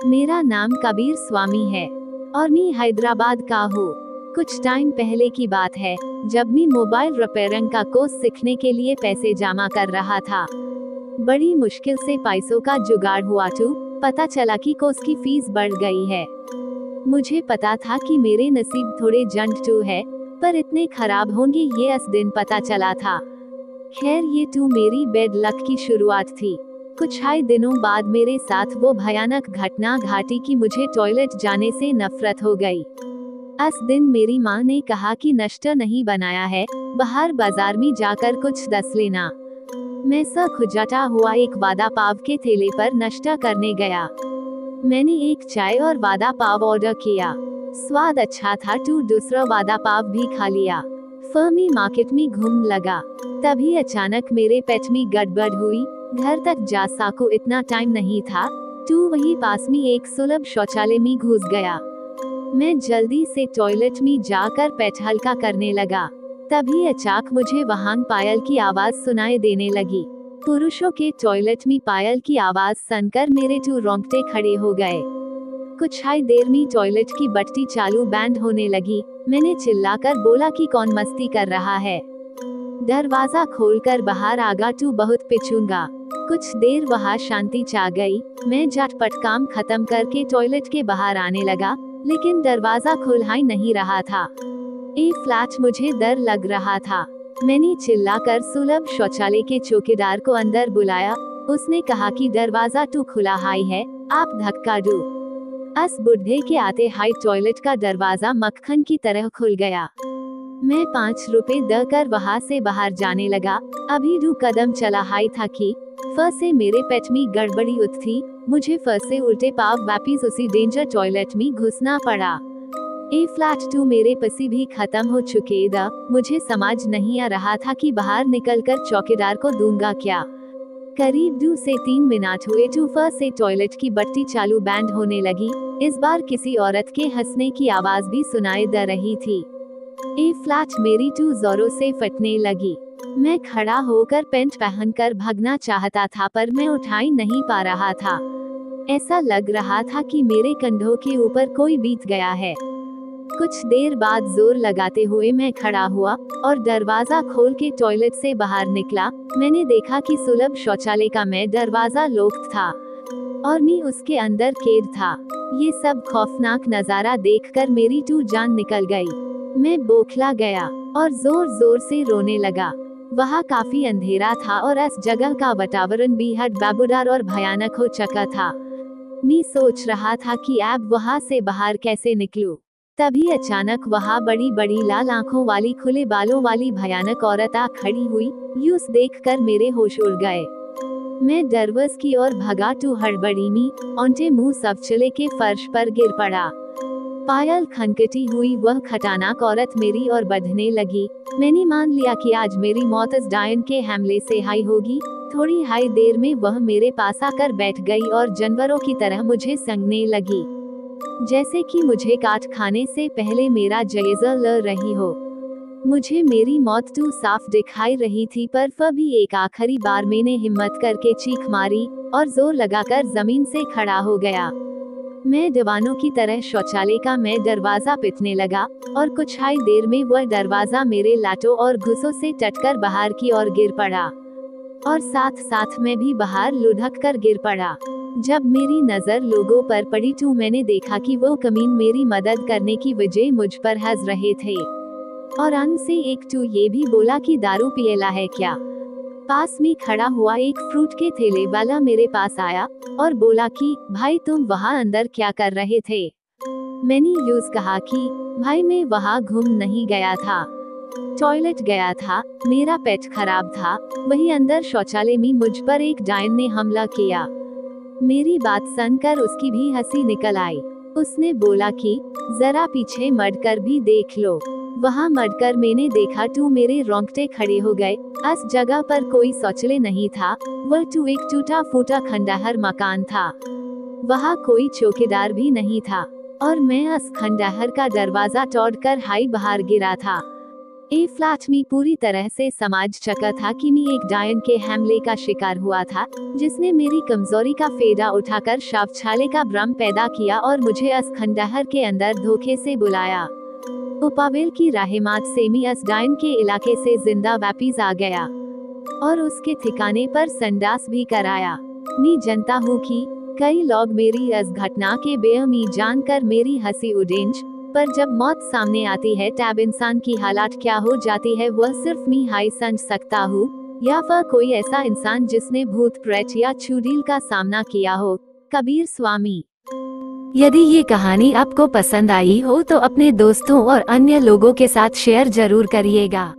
मेरा नाम कबीर स्वामी है और मैं हैदराबाद का हूँ। कुछ टाइम पहले की बात है, जब मैं मोबाइल रिपेयरिंग का कोर्स सीखने के लिए पैसे जमा कर रहा था। बड़ी मुश्किल से पैसों का जुगाड़ हुआ तो पता चला कि कोर्स की फीस बढ़ गई है। मुझे पता था कि मेरे नसीब थोड़े जंट टू है, पर इतने खराब होंगे ये इस दिन पता चला था। खैर ये तो मेरी बेड लक की शुरुआत थी। कुछ ही दिनों बाद मेरे साथ वो भयानक घटना घटी कि मुझे टॉयलेट जाने से नफरत हो गई। इस दिन मेरी माँ ने कहा कि नाश्ता नहीं बनाया है, बाहर बाजार में जाकर कुछ दस लेना। मैं खुजाता हुआ एक वड़ा पाव के ठेले पर नाश्ता करने गया। मैंने एक चाय और वड़ा पाव ऑर्डर किया। स्वाद अच्छा था तो दूसरा वड़ा पाव भी खा लिया। फिर मैं मार्केट में घूम लगा। तभी अचानक मेरे पेट में गड़बड़ हुई। घर तक जा सको इतना टाइम नहीं था, तो वही पास में एक सुलभ शौचालय में घुस गया। मैं जल्दी से टॉयलेट में जाकर पेट हल्का करने लगा। तभी अचानक मुझे वहां पायल की आवाज सुनाई देने लगी। पुरुषों के टॉयलेट में पायल की आवाज सुनकर मेरे तो रोंगटे खड़े हो गए। कुछ ही देर में टॉयलेट की बत्ती चालू बैंड होने लगी। मैंने चिल्लाकर बोला कि कौन मस्ती कर रहा है। दरवाजा खोलकर बाहर आगा तो बहुत पिछूंगा। कुछ देर वहाँ शांति छा गई। मैं झटपट काम खत्म करके टॉयलेट के बाहर आने लगा, लेकिन दरवाजा खुला ही नहीं रहा था। ये फ्लैट मुझे डर लग रहा था। मैंने चिल्लाकर सुलभ शौचालय के चौकीदार को अंदर बुलाया। उसने कहा कि दरवाजा तो खुला हाई है, आप धक्का दो। इस बुढ़े के आते हाई टॉयलेट का दरवाजा मक्खन की तरह खुल गया। मैं 5 रुपए देकर वहाँ से बाहर जाने लगा। अभी 2 कदम चला हाई था कि फिर से मेरे पेट में गड़बड़ी उठी। मुझे फिर से उल्टे पाव वापिस उसी डेंजर टॉयलेट में घुसना पड़ा। ए फ्लैट 2 मेरे पसी भी खत्म हो चुके द। मुझे समझ नहीं आ रहा था कि बाहर निकलकर चौकीदार को दूंगा क्या। करीब 2 से 3 मिनट हुए तो फिर से टॉयलेट की बत्ती चालू बैंड होने लगी। इस बार किसी औरत के हंसने की आवाज भी सुनाई दे रही थी। ए फ्लैट मेरी तो जोरों से फटने लगी। मैं खड़ा होकर पैंट पहनकर भागना चाहता था, पर मैं उठा ही नहीं पा रहा था। ऐसा लग रहा था कि मेरे कंधों के ऊपर कोई बीत गया है। कुछ देर बाद जोर लगाते हुए मैं खड़ा हुआ और दरवाजा खोल के टॉयलेट से बाहर निकला। मैंने देखा कि सुलभ शौचालय का मैं दरवाजा लॉक था और मैं उसके अंदर कैद था। ये सब खौफनाक नजारा देखकर मेरी तो जान निकल गई। मैं बौखला गया और जोर जोर से रोने लगा। वहाँ काफी अंधेरा था और इस जगह का वातावरण बेहद बेबुडार और भयानक हो चुका था। मैं सोच रहा था कि अब वहाँ से बाहर कैसे निकलूं। तभी अचानक वहाँ बड़ी बड़ी लाल आंखों वाली खुले बालों वाली भयानक औरत आ खड़ी हुई। यूं देखकर मेरे होश उड़ गए। मैं डरवस की ओर भगा तो हड़बड़ी में औंठे मुंह सवचले के फर्श पर गिर पड़ा। पायल खनकती हुई वह खतरनाक औरत मेरी ओर बढ़ने लगी। मैंने मान लिया कि आज मेरी मौत इस डायन के हमले से हाई होगी। थोड़ी हाई देर में वह मेरे पास आकर बैठ गई और जानवरों की तरह मुझे संगने लगी, जैसे कि मुझे काट खाने से पहले मेरा जायजा ले रही हो। मुझे मेरी मौत तो साफ दिखाई रही थी, पर फिर भी एक आखिरी बार मैंने हिम्मत करके चीख मारी और जोर लगाकर जमीन से खड़ा हो गया। मैं दीवानों की तरह शौचालय का मैं दरवाजा पीटने लगा और कुछ ही देर में वह दरवाजा मेरे लाटों और घुसों से टटकर बाहर की ओर गिर पड़ा और साथ साथ मैं भी बाहर लुढ़क कर गिर पड़ा। जब मेरी नजर लोगों पर पड़ी तो मैंने देखा कि वो कमीन मेरी मदद करने की वजह मुझ पर हंस रहे थे और अन्न से एक तो ये भी बोला कि दारू पिएला है क्या। पास में खड़ा हुआ एक फ्रूट के ठेले वाला मेरे पास आया और बोला कि भाई तुम वहाँ अंदर क्या कर रहे थे। मैंने यूज कहा कि भाई मैं वहाँ घूम नहीं गया था, टॉयलेट गया था, मेरा पेट खराब था। वही अंदर शौचालय में मुझ पर एक डायन ने हमला किया। मेरी बात सुनकर उसकी भी हंसी निकल आई। उसने बोला कि जरा पीछे मड़कर भी देख लो। वहाँ मड़कर मैंने देखा तो मेरे रोंगटे खड़े हो गए। इस जगह पर कोई शौचालय नहीं था, वह तो एक टूटा फूटा खंडहर मकान था। वहाँ कोई चौकीदार भी नहीं था और मैं इस खंडहर का दरवाजा तोड़कर हाई बाहर गिरा था। ए फ्लैट में पूरी तरह से समाज चका था कि मैं एक डायन के हमले का शिकार हुआ था, जिसने मेरी कमजोरी का फेदा उठाकर शवछाले का भ्रम पैदा किया और मुझे अस खंडहर के अंदर धोखे से बुलाया। उपावेल की रहमत से मैं अस डायन के इलाके से जिंदा वापिस आ गया और उसके ठिकाने पर संडास भी कराया। मैं जानता हूँ कि कई लोग मेरी इस घटना के बेअमी जानकर मेरी हंसी उड़ेंगे, पर जब मौत सामने आती है तब इंसान की हालत क्या हो जाती है वह सिर्फ मैं ही समझ सकता हूँ, या फिर कोई ऐसा इंसान जिसने भूत प्रेत या चुड़ैल का सामना किया हो। कबीर स्वामी। यदि ये कहानी आपको पसंद आई हो तो अपने दोस्तों और अन्य लोगों के साथ शेयर जरूर करिएगा।